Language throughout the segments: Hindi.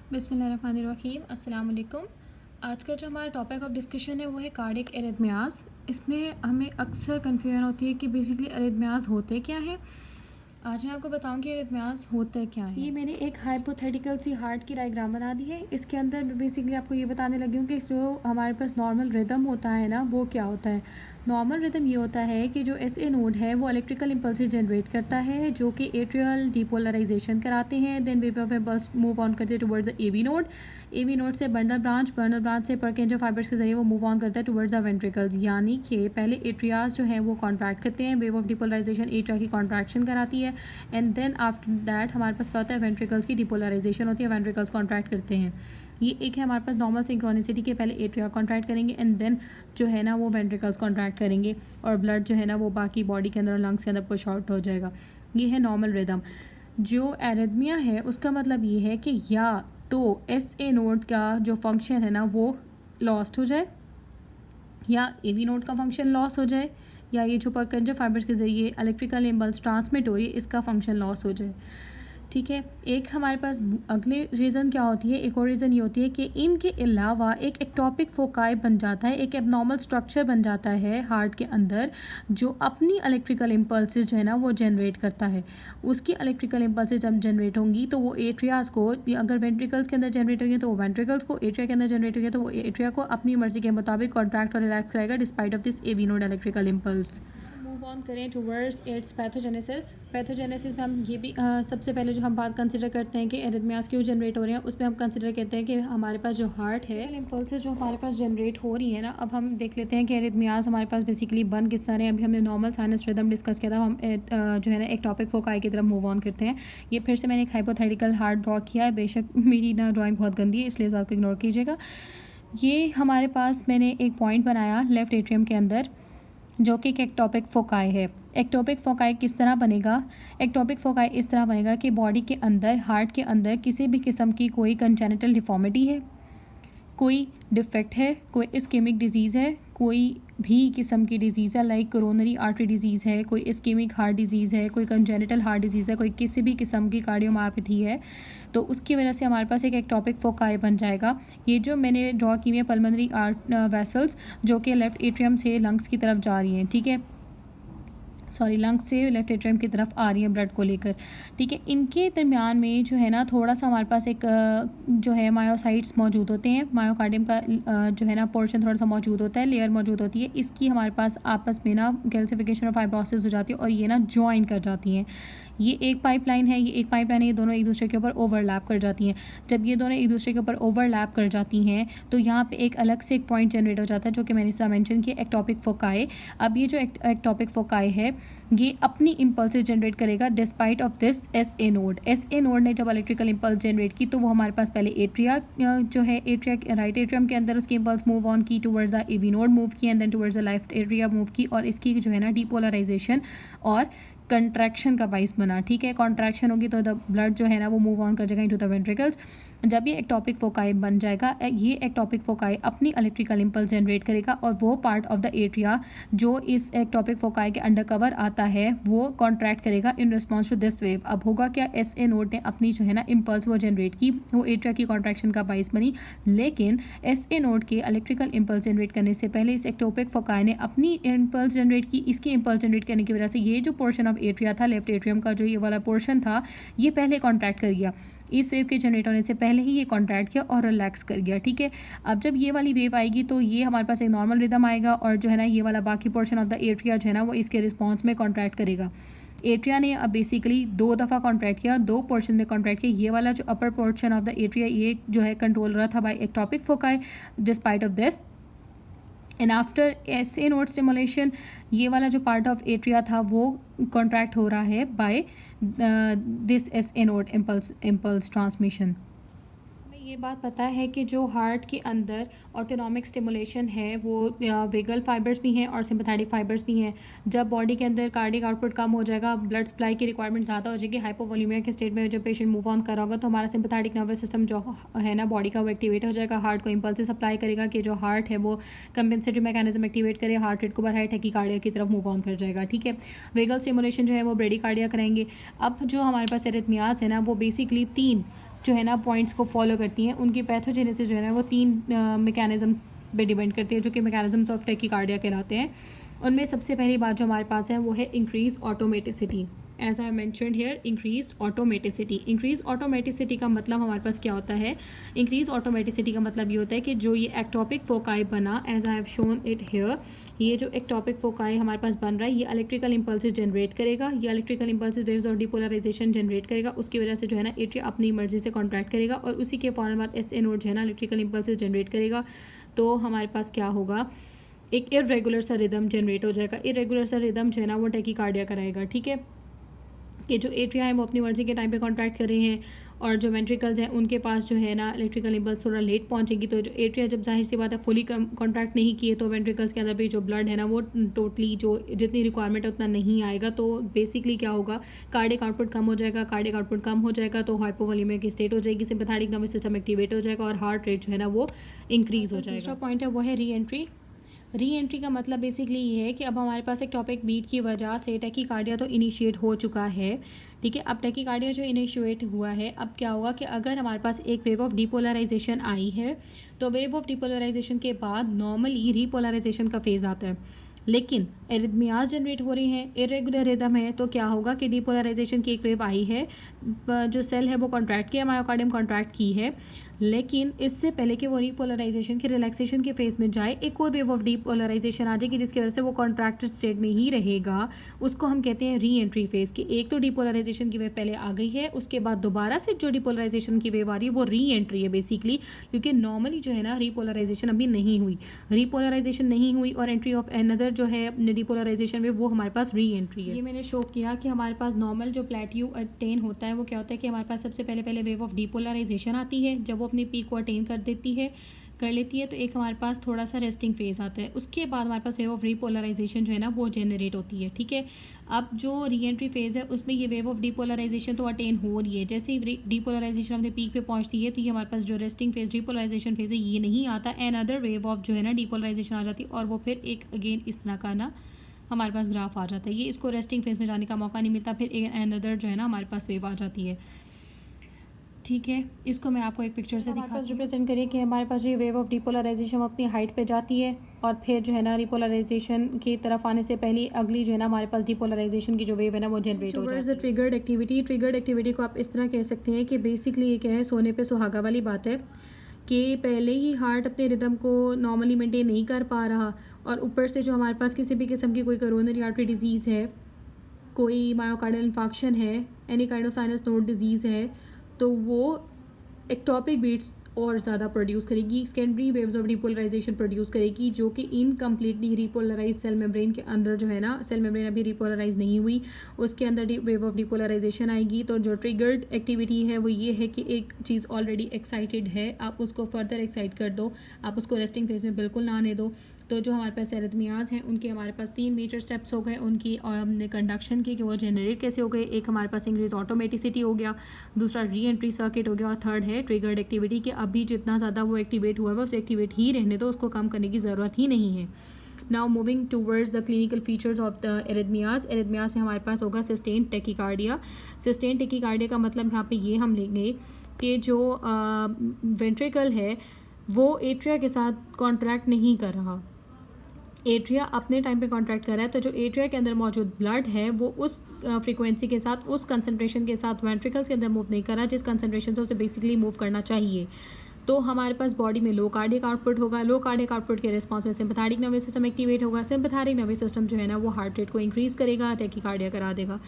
बिस्मिल्लाहिर्रहमानिर्रहीम अस्सलाम वालेकुम। आज का जो हमारा टॉपिक ऑफ डिस्कशन है वो है कार्डियक एरिथमियाज़। इसमें हमें अक्सर कन्फ्यूजन होती है कि बेसिकली एरिथमियाज़ होते क्या हैं। आज मैं आपको बताऊंगी एरिथमियाज़ होते क्या हैं। ये मैंने एक हाइपोथेटिकल सी हार्ट की डायग्राम बना दी है। इसके अंदर बेसिकली आपको ये बताने लगी हूँ कि जो हमारे पास नॉर्मल रिदम होता है ना, वो क्या होता है। नॉर्मल रिदम ये होता है कि जो एसए नोड है वो इलेक्ट्रिकल इम्पल्सेस जनरेट करता है जो कि एट्रियल डिपोलराइजेशन कराते हैं। Then wave of impulse move on करते हैं towards the AV node. AV node से बर्नर ब्रांच से परकेंजर फाइबर्स के जरिए वो मूव ऑन करता है टुवर्ड्स द वेंट्रिकल्स। यानी कि पहले एट्रियाज जो है वो कॉन्ट्रैक्ट करते हैं। वेव ऑफ डिपोलराइजेशन एट्रिया की कॉन्ट्रैक्शन कराती है एंड देन आफ्टर दैट हमारे पास क्या होता है, वेंट्रिकल्स की डिपोलराइजेशन होती है, वेंट्रिकल्स कॉन्ट्रैक्ट करते हैं। ये एक है हमारे पास नॉर्मल सिंक्रोनिसिटी के, पहले एट्रिया कॉन्ट्रैक्ट करेंगे एंड देन जो है ना वो वेंट्रिकल्स कॉन्ट्रैक्ट करेंगे और ब्लड जो है ना वो बाकी बॉडी के अंदर और लंग्स के अंदर पुश आउट हो जाएगा। ये है नॉर्मल रिदम। जो एरिथमिया है उसका मतलब ये है कि या तो एस ए नोड का जो फंक्शन है ना वो लॉस्ट हो जाए, या ए वी नोड का फंक्शन लॉस हो जाए, या ये जो परकेंजर फाइबर्स के ज़रिए इलेक्ट्रिकल इम्पल्स ट्रांसमिट हो रही है इसका फंक्शन लॉस हो जाए। ठीक है। एक हमारे पास अगले रीज़न क्या होती है, एक और रीज़न ये होती है कि इनके अलावा एक एक्टोपिक फोकाई बन जाता है, एक एबनॉर्मल स्ट्रक्चर बन जाता है हार्ट के अंदर जो अपनी इलेक्ट्रिकल इम्पल्सेस जो है ना वो जनरेट करता है। उसकी इलेक्ट्रिकल इम्पल्सेस जब जनरेट होंगी तो वो एट्रियाज को, अगर वेंट्रिकल्स के अंदर जनरेट होंगी तो वो वेंट्रिकल्स को, एट्रिया के अंदर जनरेट होगी तो वो एट्रिया को अपनी मर्जी के मुताबिक कॉन्ट्रैक्ट और रिलैक्स करेगा despite of this AV node electrical impulse. Move on करें टूवर्ड्स इट्स पैथोजेनेसिस। पैथोजेनेसिस में हम ये भी सबसे पहले जो हम बात कंसिडर करते हैं कि एरिथमियाज क्यों जनरेट हो रही हैं, उसमें हम कंसिडर करते हैं कि हमारे पास जो हार्ट है इम्पल्सेस जो हमारे पास जनरेट हो रही है ना, अब हम देख लेते हैं कि एरिथमियाज हमारे पास बेसिकली बन किस तरह है। अभी हमने नॉर्मल साइनस रिदम डिस्कस किया था, हम जो है ना एक टॉपिक फोकाई की तरफ मूव ऑन करते हैं। ये फिर से मैंने एक हाइपोथेटिकल हार्ट ड्रॉ किया है, बेशक मेरी ना ड्राइंग बहुत गंदी है इसलिए आपको इग्नोर कीजिएगा। ये हमारे पास मैंने एक पॉइंट बनाया लेफ्ट एट्रियम के अंदर जो कि एक एक्टोपिक फोकाई है। एक्टोपिक फोकाई किस तरह बनेगा, एक्टोपिक फोकाई इस तरह बनेगा कि बॉडी के अंदर, हार्ट के अंदर किसी भी किस्म की कोई कंजेनिटल डिफॉर्मिटी है, कोई डिफेक्ट है, कोई इस्केमिक डिजीज़ है, कोई भी किस्म की डिजीज़ है लाइक कोरोनरी आर्टरी डिजीज़ है, कोई इस्केमिक हार्ट डिजीज़ है, कोई कंजेनिटल हार्ट डिजीज़ है, कोई किसी भी किस्म की कार्डियोमायोपैथी है, तो उसकी वजह से हमारे पास एक एक्टोपिक फोकाई बन जाएगा। ये जो मैंने ड्रॉ की हुई है पल्मोनरी आर्ट वेसल्स जो कि लेफ़्ट एट्रियम से लंग्स की तरफ जा रही हैं, ठीक है, सॉरी लंग्स से लेफ्ट एट्रियम की तरफ आ रही है ब्लड को लेकर, ठीक है। इनके दरमियान में जो है ना थोड़ा सा हमारे पास एक जो है मायोसाइट्स मौजूद होते हैं, मायोकार्डियम का जो है ना पोर्शन थोड़ा सा मौजूद होता है, लेयर मौजूद होती है। इसकी हमारे पास आपस में ना कैल्सिफिकेशन और फाइब्रोसिस हो जाती है और ये ना ज्वाइन कर जाती हैं। ये एक पाइपलाइन है, ये एक पाइपलाइन है, ये दोनों एक दूसरे के ऊपर ओवरलैप कर जाती हैं। जब ये दोनों एक दूसरे के ऊपर ओवरलैप कर जाती हैं तो यहाँ पे एक अलग से एक पॉइंट जनरेट हो जाता है जो कि मैंने इसका मेंशन किया, एक्टोपिक फोकाई। अब ये जो एक्टोपिक फोकाई है ये अपनी इम्पल्सेस जनरेट करेगा despite of this S A node. S A node ने जब इलेक्ट्रिकल इम्पल्स जनरेट की तो वो हमारे पास पहले एट्रिया जो है, एट्रिया राइट एट्रियम के अंदर उसकी इम्पल्स मूव ऑन की towards the AV node move की and then towards the left atria move की और इसकी जो है ना डिपोलराइजेशन और कंट्रैक्शन का बाइस बना, ठीक है। कॉन्ट्रैक्शन होगी तो द ब्लड जो है ना वो मूव ऑन कर जाएगा इनटू द वेंट्रिकल्स। जब ये एक्टोपिक फोकाई बन जाएगा, ये एक्टोपिक फोकाई अपनी इलेक्ट्रिकल इम्पल्स जनरेट करेगा और वो पार्ट ऑफ द एट्रिया जो इस एक्टोपिक फोकाई के अंडर कवर आता है वो कॉन्ट्रैक्ट करेगा in response to this wave. अब होगा क्या, एस ए नोड ने अपनी जो है ना इम्पल्स वो जनरेट की, वो एट्रिया की कॉन्ट्रैक्शन का बाइस बनी, लेकिन एस ए नोड के इलेक्ट्रिकल इम्पल्स जनरेट करने से पहले इस एक्टोपिक फोकाई ने अपनी इम्पल्स जनरेट की। इसकी इम्पल्स जनरेट करने की वजह से ये जो पोर्शन ऑफ एट्रिया था, लेफ्ट एट्रियम का जो ये वाला पोर्शन था, ये पहले कॉन्ट्रैक्ट कर गया। इस वेव के जनरेट होने से पहले ही ये कॉन्ट्रैक्ट किया और रिलैक्स कर गया, ठीक है। अब जब ये वाली वेव आएगी तो ये हमारे पास एक नॉर्मल रिदम आएगा और जो है ना ये वाला बाकी पोर्शन ऑफ द एट्रिया जो है ना वो इसके रिस्पॉन्स में कॉन्ट्रैक्ट करेगा। एट्रिया ने अब बेसिकली 2 दफ़ा कॉन्ट्रैक्ट किया, 2 पोर्शन में कॉन्ट्रैक्ट किया। ये वाला जो upper portion of the atria ये जो है कंट्रोल रहा था by ectopic foci despite of this and after S A node stimulation ये वाला जो पार्ट ऑफ एट्रिया था वो कॉन्ट्रैक्ट हो रहा है by this S A node impulse transmission. ये बात पता है कि जो हार्ट के अंदर ऑटोनॉमिक स्टिमुलेशन है वो वेगल फाइबर्स भी हैं और सिंपैथेटिक फाइबर्स भी हैं। जब बॉडी के अंदर कार्डिक आउटपुट कम हो जाएगा, ब्लड सप्लाई की रिक्वायरमेंट ज़्यादा हो जाएगी, हाइपोवोल्यूमिया के स्टेट में जब पेशेंट मूव ऑन कर रहा होगा तो हमारा सिंपैथेटिक नर्वस सिस्टम जो है ना बॉडी का वो एक्टिवेट हो जाएगा, हार्ट को इम्पल्स सप्लाई करेगा कि जो हार्ट है वो कंपेंसेटरी मैकेनिज्म एक्टिवेट करे, हार्ट रेट को बढ़ाए, टैकीकार्डिया की तरफ मूव ऑन कर जाएगा, ठीक है। वेगल स्टिमुलेशन जो है वो ब्रेडीकार्डिया कराएंगे। अब जो हमारे पास एरिथमियाज है ना वो बेसिकली 3 जो है ना पॉइंट्स को फॉलो करती हैं। उनकी पैथोजेनेसिस जो है ना वो 3 मैकेनिज़म्स पे डिपेंड करती है, जो कि मैकेनिज़म्स ऑफ टैकीकार्डिया कहलाते हैं। उनमें सबसे पहली बात जो हमारे पास है वो है increase automaticity. As I mentioned here, increase automaticity. Increase automaticity का मतलब हमारे पास क्या होता है? इंक्रीज ऑटोमेटिसिटी का मतलब ये होता है कि जो ये एक्टोपिक फोकाई बना, as I have shown it here, ये जो एक्टोपिक फोकाई हमारे पास बन रहा है, ये इलेक्ट्रिकल इंपल्सेस जनरेट करेगा। ये इलेक्ट्रिकल इंपल्सेस वेव्स और डिपोलराइजेशन जनरेट करेगा। उसकी वजह से जो है ना एट्रिया अपनी मर्जी से कॉन्ट्रैक्ट करेगा और उसी के फ़ौरन बाद एस ए नोड जो है ना इलेक्ट्रिकल इंपल्सेस जनरेट करेगा। तो हमारे पास क्या होगा? एक इरेगुलर सा रिदम जनरेट हो जाएगा। इरेगुलर सा रिदम जो है ना वो टैकीकार्डिया कराएगा। ठीक है, कि जो एट्रिया है वो अपनी मर्जी के टाइम पे कॉन्ट्रैक्ट कर रहे हैं और जो वेंट्रिकल्स हैं उनके पास जो है ना इलेक्ट्रिकल इंपल्स थोड़ा लेट पहुंचेगी। तो जो एट्रिया जब जाहिर सी बात है फुली कॉन्ट्रैक्ट नहीं किए तो वेंट्रिकल्स के अंदर भी जो ब्लड है ना वो टोटली जो जितनी रिक्वायरमेंट है उतना नहीं आएगा। तो बेसिकली क्या होगा? कार्डियक आउटपुट कम हो जाएगा। कार्डियक आउटपुट कम हो जाएगा तो हाइपोवोलेमिया की स्टेट हो जाएगी, सिम्पैथेटिक नर्वस सिस्टम एक्टिवेट हो जाएगा और हार्ट रेट जो है ना वो इंक्रीज हो जाएगा। दूसरा पॉइंट है वो है री एंट्री। री एंट्री का मतलब बेसिकली ये है कि अब हमारे पास एक टॉपिक बीट की वजह से टैकीकार्डिया तो इनिशिएट हो चुका है। ठीक है, अब टैकीकार्डिया जो इनिशिएट हुआ है, अब क्या होगा कि अगर हमारे पास एक वेव ऑफ डिपोलराइजेशन आई है तो वेव ऑफ डिपोलराइजेशन के बाद नॉर्मली रीपोलराइजेशन का फेज़ आता है, लेकिन एरिथमियाज जनरेट हो रही हैं, इरेगुलर रिदम है, तो क्या होगा कि डिपोलराइजेशन की एक वेव आई है, जो सेल है वो कॉन्ट्रैक्ट किया, मायोकार्डियम कॉन्ट्रैक्ट की है, लेकिन इससे पहले कि वो रीपोलराइजेशन के रिलैक्सेशन के फेज में जाए एक और वेव ऑफ डीपोलराइजेशन आ जाएगी जिसकी वजह से वो कॉन्ट्रैक्टेड स्टेट में ही रहेगा। उसको हम कहते हैं री एंट्री फेज। कि एक तो डीपोलराइजेशन की वेव पहले आ गई है, उसके बाद दोबारा से जो डीपोलराइजेशन की वेव आ रही है वो री एंट्री है बेसिकली, क्योंकि नॉर्मली जो है ना रीपोलराइजेशन अभी नहीं हुई, रीपोलराइजेशन नहीं हुई और एंट्री ऑफ अनदर जो है डीपोलराइजेशन में वो हमारे पास री एंट्री है। ये मैंने शो किया कि हमारे पास नॉर्मल जो प्लेट्यू अटेन होता है वो क्या होता है कि हमारे पास सबसे पहले वेव ऑफ डीपोलराइजेशन आती है। जब वो अपनी पीक को अटेन कर लेती है तो एक हमारे पास थोड़ा सा रेस्टिंग फेज आता है। उसके बाद हमारे पास वेव ऑफ रीपोलराइजेशन जो है ना वो जनरेट होती है। ठीक है, अब जो री एंट्री फेज है उसमें ये वेव ऑफ डीपोलराइजेशन तो अटेन हो रही है। जैसे ही डीपोलराइजेशन अपने पीक पे पहुंचती है तो ये हमारे पास जो रेस्टिंग फेज डीपोलराइजेशन फेज है ये नहीं आता, एंड अदर वेव ऑफ जो है ना डीपोलराइजेशन आ जाती है और वो फिर एक अगेन इस तरह का ना हमारे पास ग्राफ आ जाता है। ये इसको रेस्टिंग फेज में जाने का मौका नहीं मिलता, फिर एन अदर जो है ना हमारे पास वेव आ जाती है। ठीक है, इसको मैं आपको एक पिक्चर से दिखा रिप्रेजेंट करिए कि हमारे पास जो वेव ऑफ डीपोलराइजेशन अपनी हाइट पे जाती है और फिर जो है ना रिपोलराइजेशन की तरफ आने से पहले अगली जो है ना हमारे पास डीपोलराइजेशन की जो वेव है ना वो जनरेट हो जाती है। ट्रिगर्ड एक्टिविटी, ट्रिगर्ड एक्टिविटी को आप इस तरह कह सकते हैं कि बेसिकली ये क्या है, सोने पे सुहागा वाली बात है कि पहले ही हार्ट अपने रिदम को नॉर्मली मेंटेन नहीं कर पा रहा और ऊपर से जो हमारे पास किसी भी किस्म की कोई कोरोनरी आर्टरी डिजीज़ है, कोई मायोकार्डियल इन्फेक्शन है, any kind of sinus node disease है, तो वो एक्टोपिक बीट्स और ज़्यादा प्रोड्यूस करेगी, secondary waves of depolarisation produce करेगी, जो कि इनकम्प्लीटली रिपोलराइज सेल मेम्ब्रेन के अंदर जो है ना, सेल मेम्ब्रेन अभी रिपोलराइज नहीं हुई, उसके अंदर वेव ऑफ डीपोलराइजेशन आएगी। तो जो ट्रिगर्ड एक्टिविटी है वो ये है कि एक चीज़ ऑलरेडी एक्साइटेड है, आप उसको फर्दर एक्साइट कर दो, आप उसको रेस्टिंग फेज में बिल्कुल ना आने दो। तो जो हमारे पास एरिथमियाज हैं उनके हमारे पास 3 मेजर स्टेप्स हो गए उनकी कंडक्शन के, कि वो जनरेट कैसे हो गए। एक हमारे पास इंक्रीज ऑटोमेटिसिटी हो गया, दूसरा री एंट्री सर्किट हो गया और थर्ड है ट्रिगर्ड एक्टिविटी, कि अभी जितना ज़्यादा वो एक्टिवेट हुआ है उसे एक्टिवेट ही रहने दो, उसको कम करने की ज़रूरत ही नहीं है। Now moving towards the clinical features of the arrhythmias. Arrhythmias में हमारे पास होगा सस्टेन टैकीकार्डिया। सस्टेन टैकीकार्डिया का मतलब यहाँ पे ये हम लेंगे कि जो वेंट्रिकल है वो एट्रिया के साथ कॉन्ट्रैक्ट नहीं कर रहा, एट्रिया अपने टाइम पे कॉन्ट्रैक्ट कर रहा है। तो जो एट्रिया के अंदर मौजूद ब्लड है वो उस फ्रीक्वेंसी के साथ, उस कंसंट्रेशन के साथ वेंट्रिकल्स के अंदर मूव नहीं कर रहा जिस कंसंट्रेशन से उसे बेसिकली मूव करना चाहिए। तो हमारे पास बॉडी में लो कार्डियक आउटपुट होगा, लो कार्डियक आउटपुट के रिस्पॉन्स में सिम्पैथेटिक नर्वस सिस्टम एक्टिवेट होगा, सिम्पैथेटिक नर्वस सिस्टम जो है ना वो हार्ट रेट को इंक्रीज़ करेगा, टैकीकार्डिया करा देगा।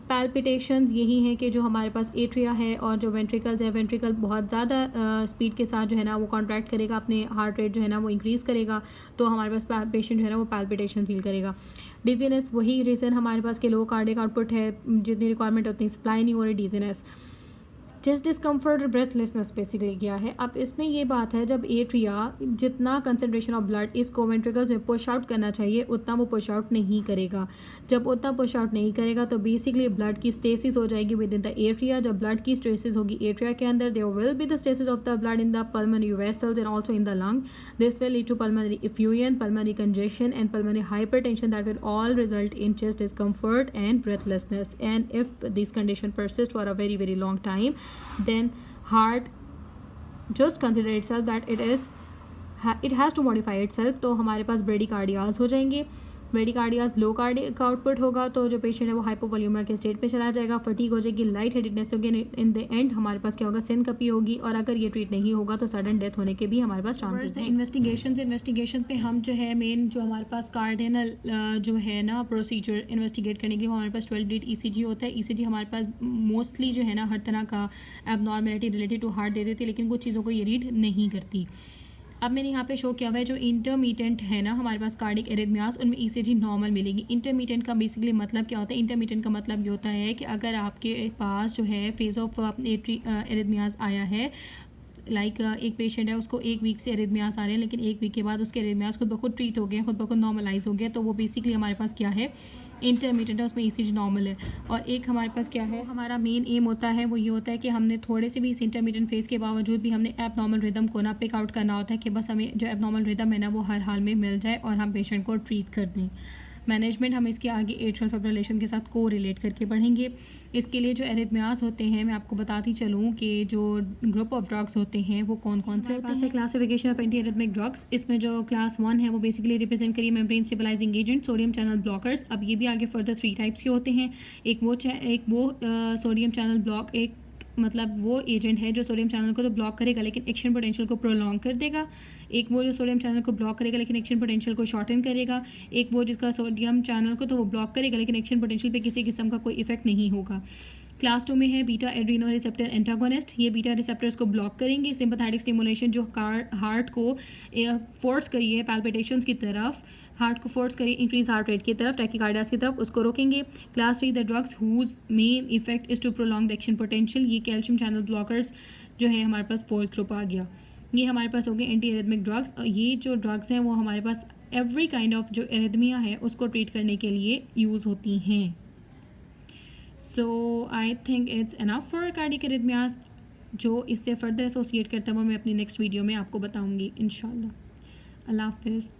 पैल्पिटेशंस यही हैं कि जो हमारे पास एट्रिया है और जो वेंट्रिकल्स है, वेंट्रिकल बहुत ज़्यादा स्पीड के साथ जो है ना वो कॉन्ट्रैक्ट करेगा, अपने हार्ट रेट जो है ना वो इंक्रीज़ करेगा, तो हमारे पास पेशेंट जो है ना वो पैल्पिटेशन फील करेगा। डिजीनेस, वही रीज़न हमारे पास के लो कार्डियक आउटपुट है, जितनी रिक्वायरमेंट उतनी सप्लाई नहीं हो रही, डिजीनेस। चेस्ट डिस्कम्फर्ट और ब्रेथलेसनेस बेसिकली क्या है। अब इसमें ये बात है, जब एट्रिया जितना कंसंट्रेशन ऑफ ब्लड इसको वेंट्रिकल्स में पुश आउट करना चाहिए उतना वो पुश आउट नहीं करेगा। जब उतना पुश आउट नहीं करेगा तो बेसिकली ब्लड की स्टेसिस हो जाएगी विद इन द एट्रिया। जब ब्लड की स्टेसिस होगी एट्रिया के अंदर, there will be the stasis of the blood in the pulmonary vessels and also in the lung. This will lead to pulmonary effusion, pulmonary congestion and pulmonary hypertension that will all result in chest discomfort and breathlessness. And if this condition persists for a very very long time, then heart just consider itself that it has to modify itself, तो हमारे पास ब्रेडिकार्डियाज हो जाएंगे। ब्रेडिकार्डियाज लो कार्डियक आउटपुट होगा, तो जो पेशेंट है वो हाइपोवोल्यूमिया के स्टेट पे चला जाएगा, फटीग हो जाएगी, लाइट हेडेडनेस होगी, इन द एंड हमारे पास क्या होगा, सिनकपी होगी, और अगर ये ट्रीट नहीं होगा तो सडन डेथ होने के भी हमारे पास चांसेस हैं। इन्वेस्टिगेशन पे हम जो है मेन जो हमारे पास कार्डिनल जो है ना प्रोसीजर इन्वेस्टिगेट करने के लिए हमारे पास 12 लीड ECG होता है। ECG हमारे पास मोस्टली जो है ना हर तरह का एबनॉर्मेलिटी रिलेटेड टू हार्ट दे देती है, लेकिन कुछ चीज़ों को ये रीड नहीं करती। अब मैंने यहाँ पे शो किया हुआ है जो इंटरमीडिएंट है ना हमारे पास कार्डिक एरिथमियास, उनमें ECG नॉर्मल मिलेगी। इंटरमीडिएंट का बेसिकली मतलब क्या होता है, इंटरमीडिएंट का मतलब ये होता है कि अगर आपके पास जो है फेज ऑफ एरिथमियास आया है, लाइक एक पेशेंट है उसको 1 वीक से एरिथमियास आ रहे हैं, लेकिन 1 वीक के बाद उसके एरिथमियास खुद ब खुद ट्रीट हो गए, खुद ब खुद नॉर्मलाइज हो गया, तो वो बेसिकली हमारे पास क्या है, इंटरमीडिएट है, उसमें ECG नॉर्मल है। और एक हमारे पास क्या है, हमारा मेन एम होता है वो ये होता है कि हमने थोड़े से भी इस इंटरमीडिएट फेज़ के बावजूद भी हमने एबनॉर्मल रिदम को ना पिक आउट करना होता है कि बस हमें जो एबनॉर्मल रिदम है ना वो हर हाल में मिल जाए और हम पेशेंट को ट्रीट कर दें। मैनेजमेंट हम इसके आगे एट्रियल फिब्रिलेशन के साथ को रिलेट करके पढ़ेंगे। इसके लिए जो एरिथमियास होते हैं मैं आपको बताती चलूँ कि जो ग्रुप ऑफ ड्रग्स होते हैं वो कौन कौन से होते हैं। Classification of anti arrhythmic drugs, इसमें जो क्लास 1 है वो बेसिकली रिप्रेजेंट करिए membrane stabilising agent, sodium channel blockers. अब ये भी आगे फर्दर 3 टाइप्स के होते हैं। एक वो सोडियम चैनल ब्लॉक, एक मतलब वो एजेंट है जो सोडियम चैनल को तो ब्लॉक करेगा लेकिन एक्शन पोटेंशियल को प्रोलॉन्ग कर देगा। एक वो जो सोडियम चैनल को ब्लॉक करेगा लेकिन एक्शन पोटेंशियल को शॉर्टन करेगा। एक वो जिसका सोडियम चैनल को तो वो ब्लॉक करेगा लेकिन एक्शन पोटेंशियल पे किसी किस्म का कोई इफेक्ट नहीं होगा। क्लास 2 में है बीटा एड्रीनो रिसेप्टर एंटागोनिस्ट, ये बीटा रिसेप्टर्स को ब्लॉक करेंगे। सिंपैथेटिक स्टिमुलेशन जो हार्ट को फोर्स करिए पैल्पिटेशंस की तरफ, हार्ट को फोर्स करिए इंक्रीज हार्ट रेट की तरफ, टैकीकार्डियास की तरफ, उसको रोकेंगे। Class 3 the drugs whose main effect is to prolong the action potential, ये कैल्शियम चैनल ब्लॉकर्स जो है हमारे पास 4th ग्रुप आ गया। ये हमारे पास हो गए एंटी एरिथमिक ड्रग्स। ये जो ड्रग्स हैं वो हमारे पास एवरी काइंड ऑफ जो एरिथमिया है उसको ट्रीट करने के लिए यूज़ होती हैं। So I think it's enough for cardiac arrhythmias. जो इससे फर्दर एसोसिएट करता है वो मैं अपनी नेक्स्ट वीडियो में आपको बताऊंगी इंशाल्लाह। अल्लाह हाफिज़।